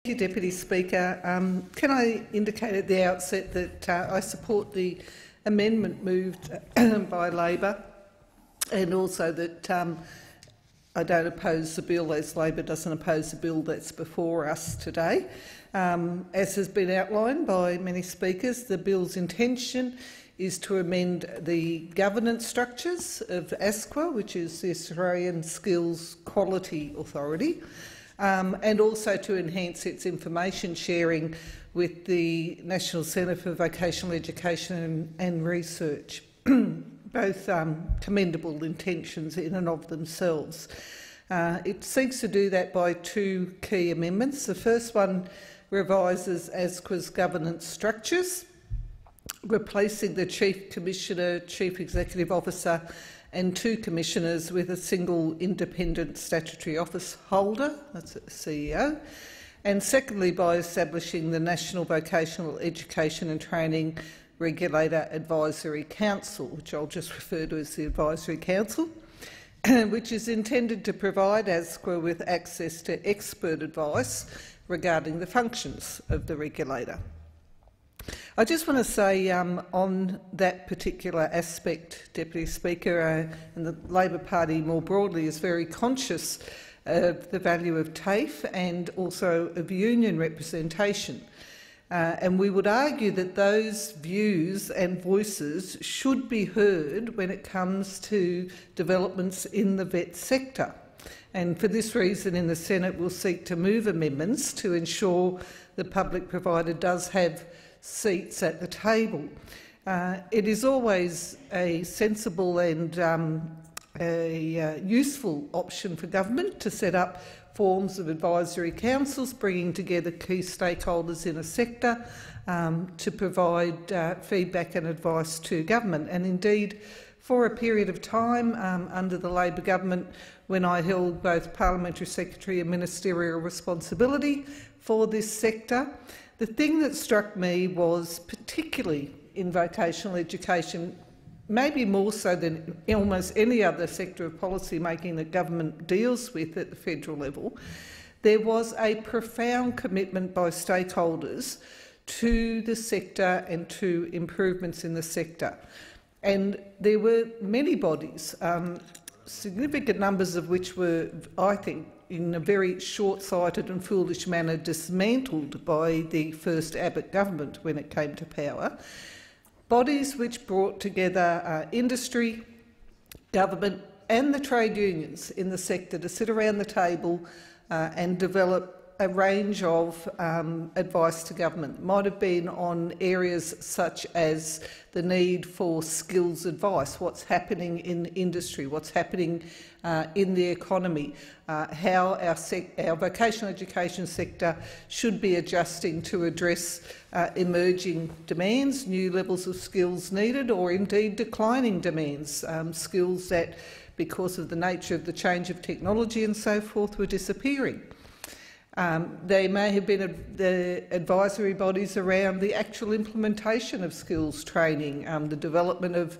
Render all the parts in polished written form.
Thank you, Deputy Speaker. Can I indicate at the outset that I support the amendment moved by Labor, and also that I don't oppose the bill, as Labor doesn't oppose the bill that's before us today. As has been outlined by many speakers, the bill's intention is to amend the governance structures of ASQA, which is the Australian Skills Quality Authority, and also to enhance its information sharing with the National Centre for Vocational Education and Research. Both commendable intentions in and of themselves. It seeks to do that by two key amendments. The first one revises ASQA's governance structures, replacing the Chief Commissioner, Chief Executive Officer and two commissioners with a single independent statutory office holder, that's the CEO, and secondly by establishing the National Vocational Education and Training Regulator Advisory Council, which I'll just refer to as the Advisory Council, which is intended to provide ASQA with access to expert advice regarding the functions of the regulator. I just want to say on that particular aspect, Deputy Speaker, and the Labor Party more broadly is very conscious of the value of TAFE and also of union representation. And we would argue that those views and voices should be heard when it comes to developments in the vet sector. And for this reason, in the Senate, we'll seek to move amendments to ensure the public provider does have seats at the table. It is always a sensible and a useful option for government to set up forms of advisory councils, bringing together key stakeholders in a sector to provide feedback and advice to government. And indeed, for a period of time under the Labor government, when I held both Parliamentary Secretary and ministerial responsibility for this sector, the thing that struck me was, particularly in vocational education, maybe more so than almost any other sector of policy making that government deals with at the federal level, there was a profound commitment by stakeholders to the sector and to improvements in the sector. And there were many bodies, significant numbers of which were, I think, in a very short-sighted and foolish manner dismantled by the first Abbott government when it came to power, bodies which brought together industry, government and the trade unions in the sector to sit around the table and develop a range of advice to government. It might have been on areas such as the need for skills advice, what's happening in industry, what's happening in the economy, how our vocational education sector should be adjusting to address emerging demands, new levels of skills needed, or indeed declining demands, skills that, because of the nature of the change of technology and so forth, were disappearing. They may have been the advisory bodies around the actual implementation of skills training, the development of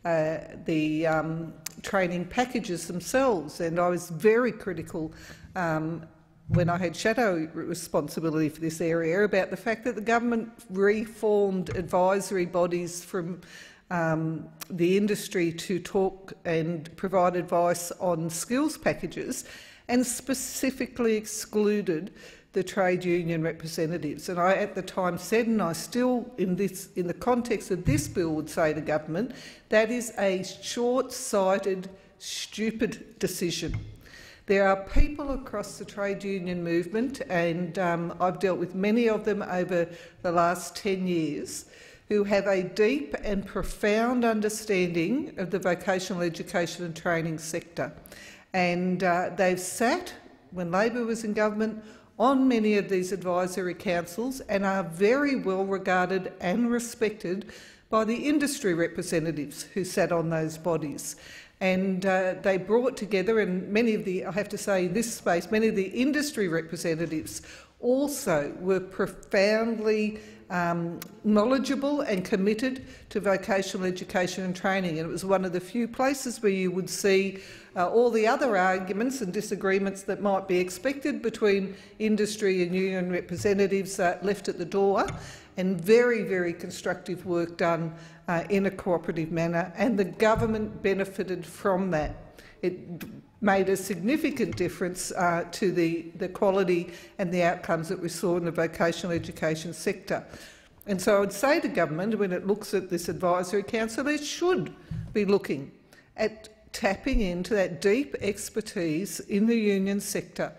the training packages themselves. And I was very critical when I had shadow responsibility for this area about the fact that the government reformed advisory bodies from the industry to talk and provide advice on skills packages, and specifically excluded the trade union representatives. And I at the time said, and I still in the context of this bill would say to government, that is a short-sighted, stupid decision. There are people across the trade union movement, and I've dealt with many of them over the last 10 years, who have a deep and profound understanding of the vocational education and training sector. And they've sat, when Labor was in government, on many of these advisory councils and are very well regarded and respected by the industry representatives who sat on those bodies. And they brought together, and many of the, I have to say in this space, many of the industry representatives also were profoundly knowledgeable and committed to vocational education and training. And it was one of the few places where you would see all the other arguments and disagreements that might be expected between industry and union representatives left at the door, and very, very constructive work done in a cooperative manner, and the government benefited from that. It made a significant difference to the quality and the outcomes that we saw in the vocational education sector. And so I would say to government, when it looks at this advisory council, it should be looking at tapping into that deep expertise in the union sector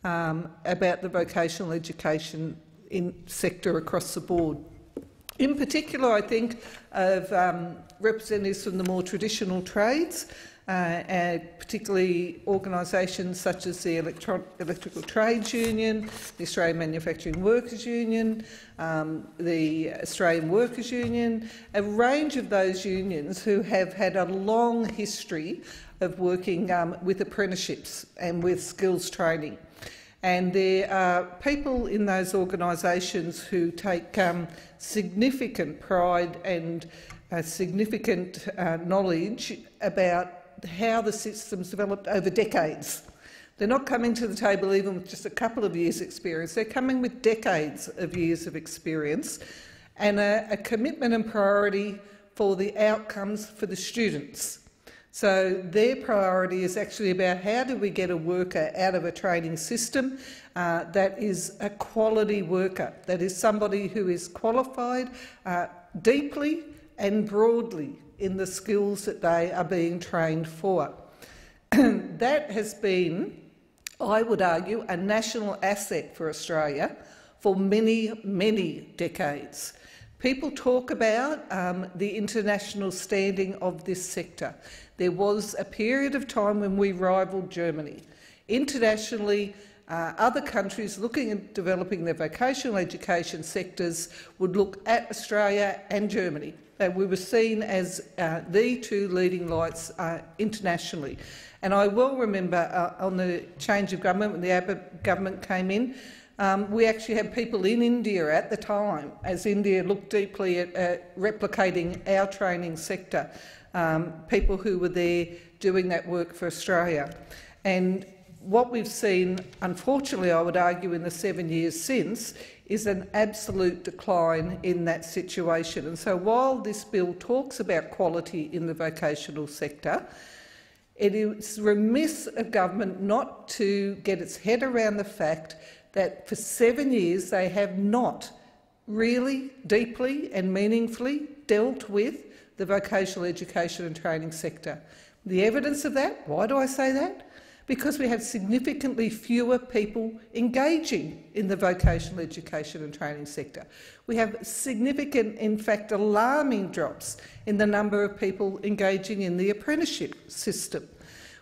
about the vocational education sector across the board. In particular, I think of representatives from the more traditional trades, particularly organisations such as the Electrical Trades Union, the Australian Manufacturing Workers Union, the Australian Workers Union, a range of those unions who have had a long history of working with apprenticeships and with skills training. And there are people in those organisations who take significant pride and significant knowledge about how the system's developed over decades. They're not coming to the table even with just a couple of years' experience. They're coming with decades of years of experience and a commitment and priority for the outcomes for the students. So their priority is actually about how do we get a worker out of a training system that is a quality worker, that is somebody who is qualified deeply and broadly in the skills that they are being trained for. That has been, I would argue, a national asset for Australia for many, many decades. People talk about the international standing of this sector. There was a period of time when we rivalled Germany. Internationally, other countries looking at developing their vocational education sectors would look at Australia and Germany. We were seen as the two leading lights internationally. And I well remember on the change of government, when the Abbott government came in, we actually had people in India at the time, as India looked deeply at replicating our training sector, people who were there doing that work for Australia. And what we've seen, unfortunately, I would argue, in the 7 years since, is an absolute decline in that situation. And so while this bill talks about quality in the vocational sector, it is remiss of government not to get its head around the fact that for 7 years they have not really deeply and meaningfully dealt with the vocational education and training sector. The evidence of that, why do I say that? Because we have significantly fewer people engaging in the vocational education and training sector. We have significant, in fact alarming drops in the number of people engaging in the apprenticeship system.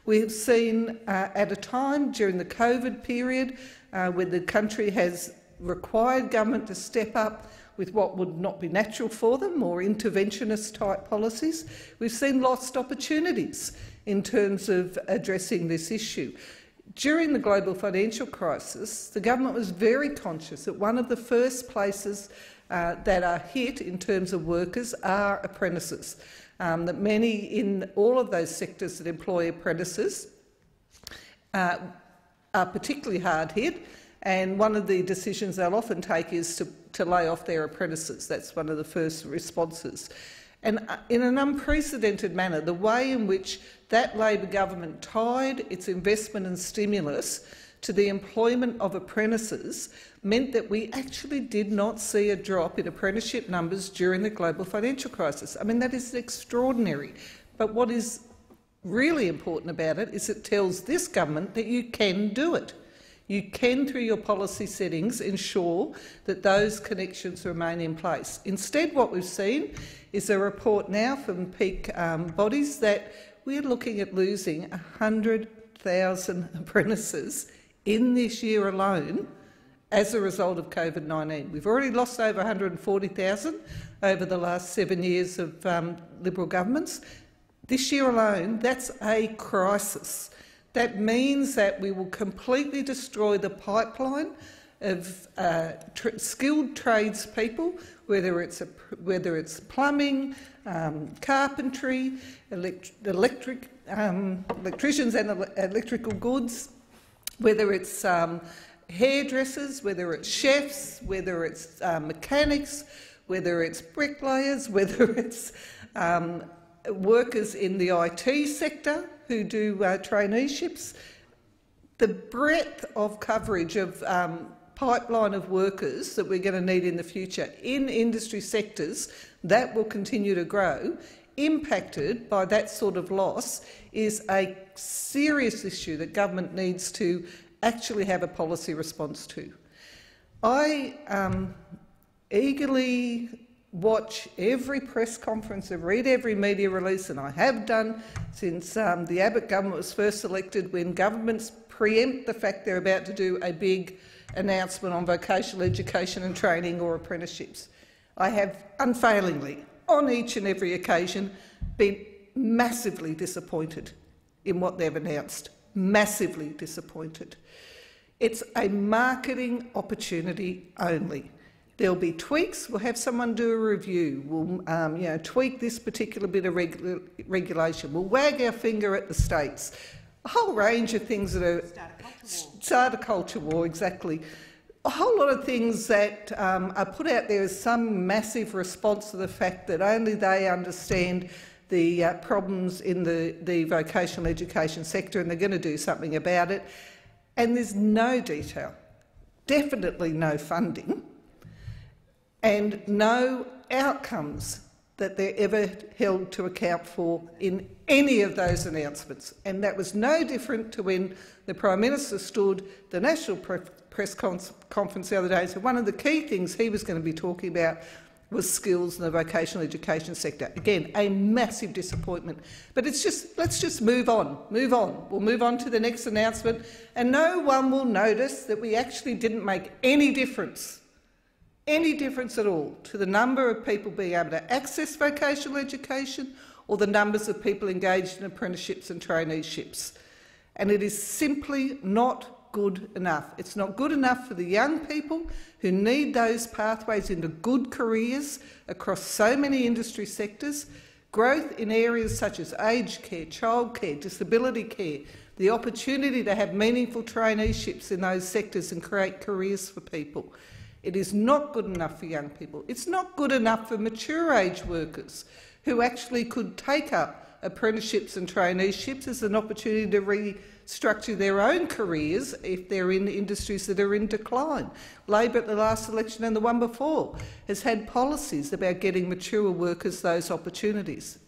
We have seen at a time during the COVID period when the country has required government to step up with what would not be natural for them, more interventionist type policies, we've seen lost opportunities in terms of addressing this issue. During the global financial crisis, the government was very conscious that one of the first places that are hit in terms of workers are apprentices, that many in all of those sectors that employ apprentices are particularly hard hit, and one of the decisions they'll often take is to lay off their apprentices. That's one of the first responses. And in an unprecedented manner, the way in which that Labor government tied its investment and stimulus to the employment of apprentices meant that we actually did not see a drop in apprenticeship numbers during the global financial crisis. I mean, that is extraordinary. But what is really important about it is it tells this government that you can do it. You can, through your policy settings, ensure that those connections remain in place. Instead, what we've seen is a report now from peak bodies that we're looking at losing 100,000 apprentices in this year alone as a result of COVID-19. We've already lost over 140,000 over the last 7 years of Liberal governments. This year alone, that's a crisis. That means that we will completely destroy the pipeline of skilled tradespeople, whether it's plumbing, carpentry, electricians and electrical goods, whether it's hairdressers, whether it's chefs, whether it's mechanics, whether it's bricklayers, whether it's workers in the IT sector who do traineeships. The breadth of coverage of pipeline of workers that we're going to need in the future in industry sectors that will continue to grow, impacted by that sort of loss, is a serious issue that government needs to actually have a policy response to. I eagerly watch every press conference and read every media release, and I have done since the Abbott government was first elected, when governments preempt the fact they're about to do a big announcement on vocational education and training or apprenticeships. I have unfailingly, on each and every occasion, been massively disappointed in what they've announced. Massively disappointed. It's a marketing opportunity only. There'll be tweaks. We'll have someone do a review. We'll tweak this particular bit of regulation. We'll wag our finger at the states. A whole range of things that are... Start a culture war, exactly. A whole lot of things that are put out there as some massive response to the fact that only they understand the problems in the vocational education sector and they're going to do something about it. And there's no detail, definitely no funding, and no outcomes that they're ever held to account for in any of those announcements. And that was no different to when the Prime Minister stood the National Press Conference the other day and said one of the key things he was going to be talking about was skills in the vocational education sector. Again, a massive disappointment. But it's just, let's just move on. We'll move on to the next announcement, and no one will notice that we actually didn't make any difference at all to the number of people being able to access vocational education or the numbers of people engaged in apprenticeships and traineeships. And it is simply not good enough. It's not good enough for the young people who need those pathways into good careers across so many industry sectors, growth in areas such as aged care, childcare, disability care, the opportunity to have meaningful traineeships in those sectors and create careers for people. It is not good enough for young people. It's not good enough for mature age workers who actually could take up apprenticeships and traineeships as an opportunity to restructure their own careers if they're in industries that are in decline. Labor at the last election and the one before has had policies about getting mature workers those opportunities.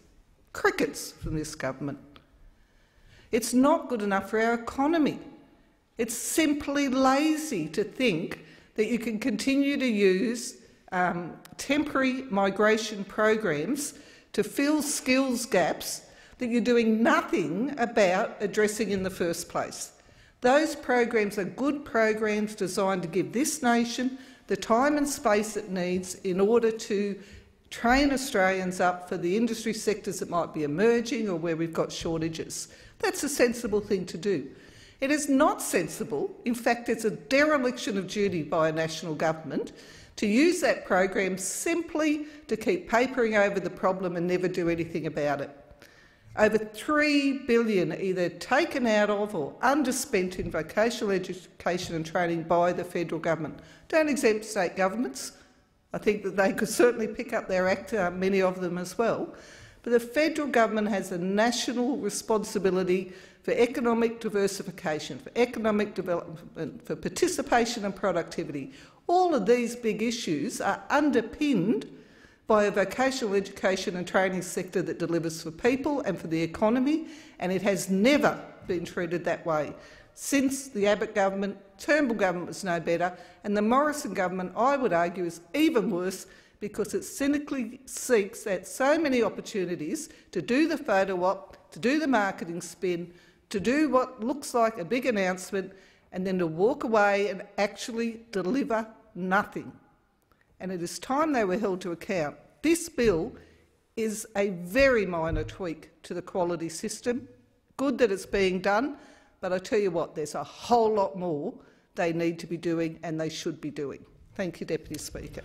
Crickets from this government. It's not good enough for our economy. It's simply lazy to think that you can continue to use temporary migration programs to fill skills gaps that you're doing nothing about addressing in the first place. Those programs are good programs designed to give this nation the time and space it needs in order to train Australians up for the industry sectors that might be emerging or where we've got shortages. That's a sensible thing to do. It is not sensible, in fact it's a dereliction of duty by a national government, to use that program simply to keep papering over the problem and never do anything about it. Over $3 billion either taken out of or underspent in vocational education and training by the federal government. Don't exempt state governments. I think that they could certainly pick up their act, many of them as well. But the federal government has a national responsibility for economic diversification, for economic development, for participation and productivity. All of these big issues are underpinned by a vocational education and training sector that delivers for people and for the economy, and it has never been treated that way. Since the Abbott government, Turnbull government was no better, and the Morrison government, I would argue, is even worse because it cynically seeks out so many opportunities to do the photo op, to do the marketing spin, to do what looks like a big announcement, and then to walk away and actually deliver nothing. And it is time they were held to account. This bill is a very minor tweak to the quality system. Good that it's being done, but I tell you what, there's a whole lot more they need to be doing and they should be doing. Thank you, Deputy Speaker.